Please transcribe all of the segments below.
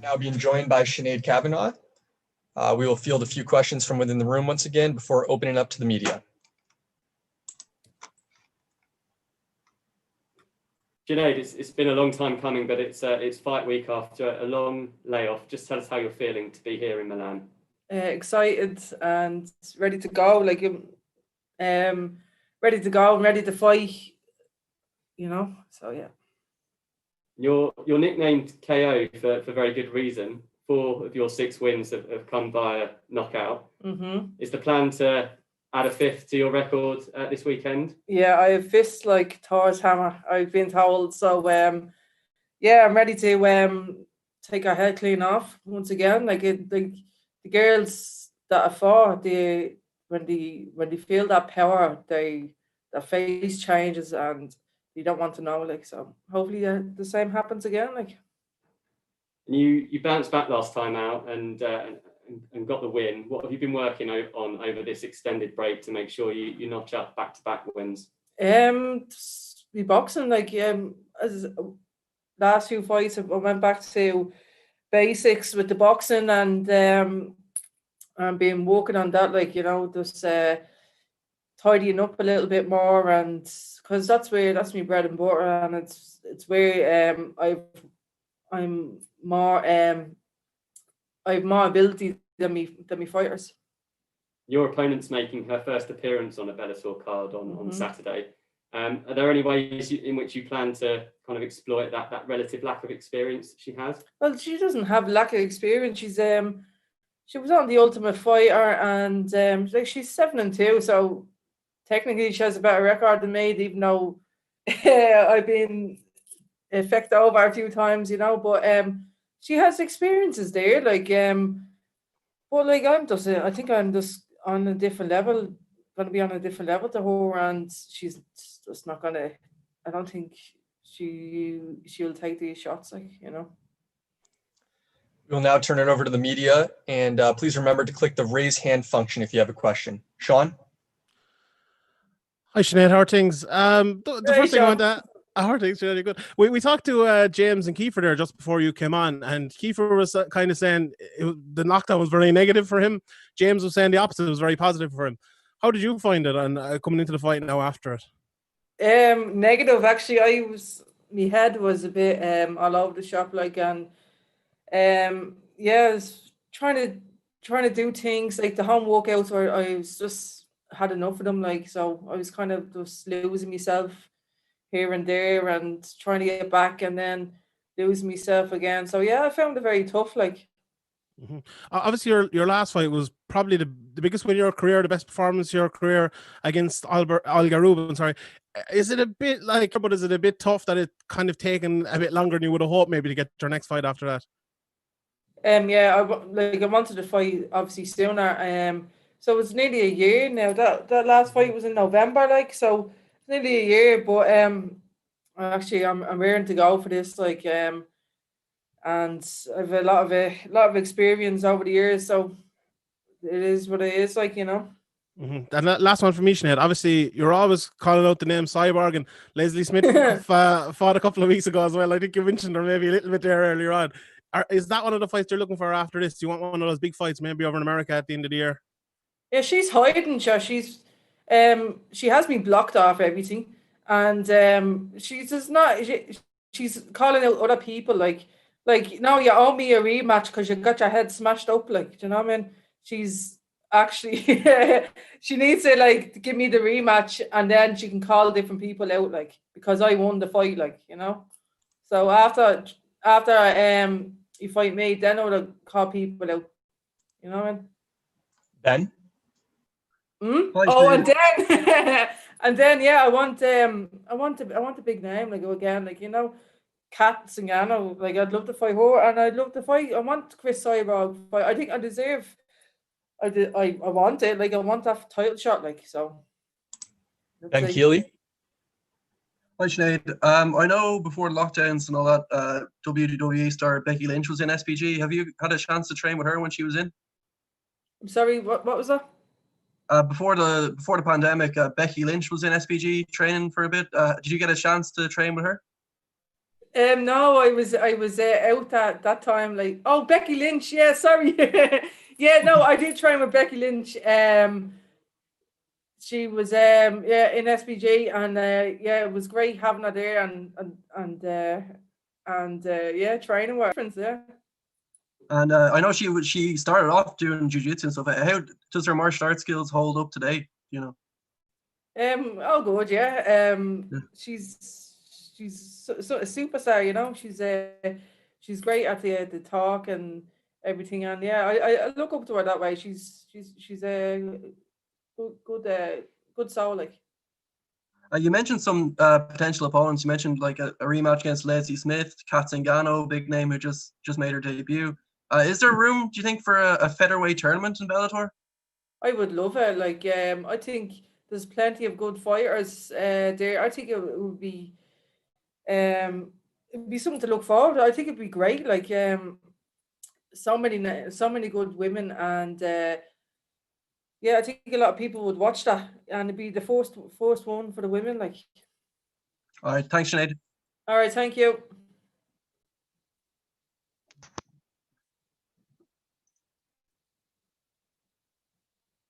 now being joined by Sinead Kavanagh. We will field a few questions from within the room once again before opening up to the media. Sinead, it's been a long time coming, but it's fight week after a long layoff. Just tell us how you're feeling to be here in Milan. Excited and ready to go. Ready to go and ready to fight. So yeah. You're nicknamed KO for very good reason. 4 of your 6 wins have come via knockout. Is the plan to add a 5th to your record this weekend? Yeah, I have fists like Thor's hammer, I've been told. So yeah, I'm ready to take our head clean off once again. The girls that I fought, when they feel that power, their face changes and you don't want to know. So hopefully the same happens again. You bounced back last time out and got the win. What have you been working on over this extended break to make sure you notch up back-to-back wins? The boxing, as last few fights, I went back to basics with the boxing and been working on that, just tidying up a little bit more, and because that's my bread and butter, and it's where I'm more I have more ability than me fighters. Your opponent's making her first appearance on a Bellator card on Saturday. Are there any ways in which you plan to kind of exploit that relative lack of experience that she has? Well, she doesn't have lack of experience. She was on the Ultimate Fighter, and she's 7-2, so technically she has a better record than me, even though I've been effect over a few times, but she has experiences there, I think I'm just on a different level, going to be on a different level to her, and she's just not going to, I don't think she'll take these shots, We'll now turn it over to the media, and please remember to click the raise hand function if you have a question. Sean? Hi, Sinead, how are things? The first thing I want to... How are things, Sinead? Good. We talked to James and Kiefer there just before you came on, and Kiefer was kind of saying the knockdown was very negative for him. James was saying the opposite, it was very positive for him. How did you find it and coming into the fight now after it? Negative, actually. My head was a bit all over the shop, I was trying to do things like the home workouts where I was just had enough of them, so I was kind of just losing myself here and there and trying to get back and then lose myself again. So yeah, I found it very tough. Obviously, your last fight was probably the biggest win of your career, the best performance of your career against Olga Rubin. Sorry, is it a bit but is it a bit tough that it kind of taken a bit longer than you would have hoped maybe to get your next fight after that? Yeah, I wanted to fight obviously sooner. So it was nearly a year now. That last fight was in November, so it's nearly a year. But actually, I'm raring to go for this, and I have a lot of experience over the years. So it is what it is, And that last one for me, Sinead. Obviously, you're always calling out the name Cyborg, and Leslie Smith fought a couple of weeks ago as well. I think you mentioned her maybe a little bit there earlier on. Is that one of the fights you're looking for after this? Do you want one of those big fights maybe over in America at the end of the year? Yeah, she's hiding. She's she has me blocked off everything, and she's just not. She's calling out other people no, you owe me a rematch because you got your head smashed up. Do you know what I mean? She's actually she needs to give me the rematch, and then she can call different people out because I won the fight. So after you fight me, then I would call people out. You know what I mean? Ben? Oh, and then and then yeah, I want a big name again, Kat Zingano. I'd love to fight her, and I'd love to fight. I want Chris Cyborg fight. I think I deserve. I want it. I want that title shot. So. Ben Keeley. Hi Sinead. I know before lockdowns and all that, WWE star Becky Lynch was in SPG. Have you had a chance to train with her when she was in? I'm sorry. What was that? Before the pandemic, Becky Lynch was in SPG training for a bit. Did you get a chance to train with her? No, I was out that time. Like, oh, Becky Lynch. Yeah, sorry. Yeah, no, I did train with Becky Lynch. She was yeah, in SPG, and yeah, it was great having her there, and yeah, training with friends. Yeah. And I know she started off doing jiu-jitsu and stuff. How does her martial arts skills hold up today? You know. Oh, good. Yeah. Yeah. She's a superstar. You know, she's great at the talk and everything. And yeah, I look up to her that way. She's a good soul. Like. You mentioned some potential opponents. You mentioned like a rematch against Leslie Smith, Kat Zingano, big name who just made her debut. Is there room, do you think, for a featherweight tournament in Bellator? I would love it. Like, I think there's plenty of good fighters there. I think it'd be something to look forward to. I think it'd be great. Like, so many good women, and yeah, I think a lot of people would watch that, and it'd be the first one for the women. Like, All right, thanks, Sinead. all right, thank you.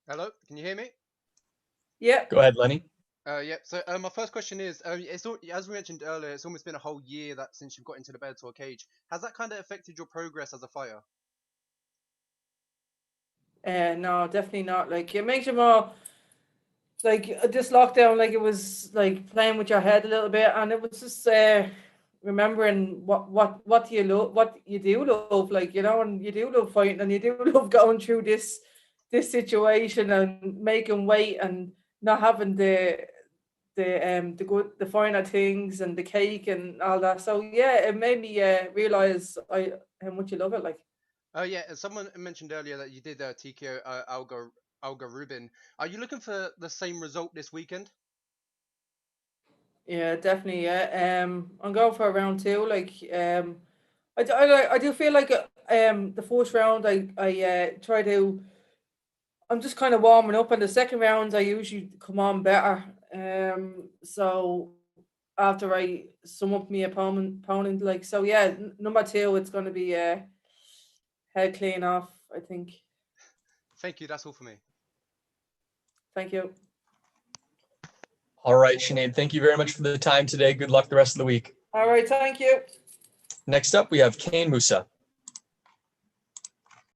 Hello, can you hear me? Yeah. Go ahead, Lenny. Yeah. So my first question is, as we mentioned earlier, it's almost been a whole year that since you've got into the Bellator cage. Has that kind of affected your progress as a fighter? No, definitely not. Like, it makes you more like this lockdown. Like, it was like playing with your head a little bit, and it was just remembering what you love, what you do love, like, you know, and you do love fighting, and you do love going through this situation and making weight and not having the finer things and the cake and all that. So yeah, it made me realize how much you love it. Like. Oh yeah, and someone mentioned earlier that you did TKO Alga Rubin. Are you looking for the same result this weekend? Yeah, definitely. Yeah. I'm going for round 2. Like, I do feel like the first round I try to. I'm just kind of warming up, and the second round I usually come on better. So after I sum up my opponent, like, so yeah, number 2, it's going to be head clean off, I think. Thank you. That's all for me. Thank you. All right, Sinead, thank you very much for the time today. Good luck the rest of the week. All right, thank you. Next up, we have Kane Musa.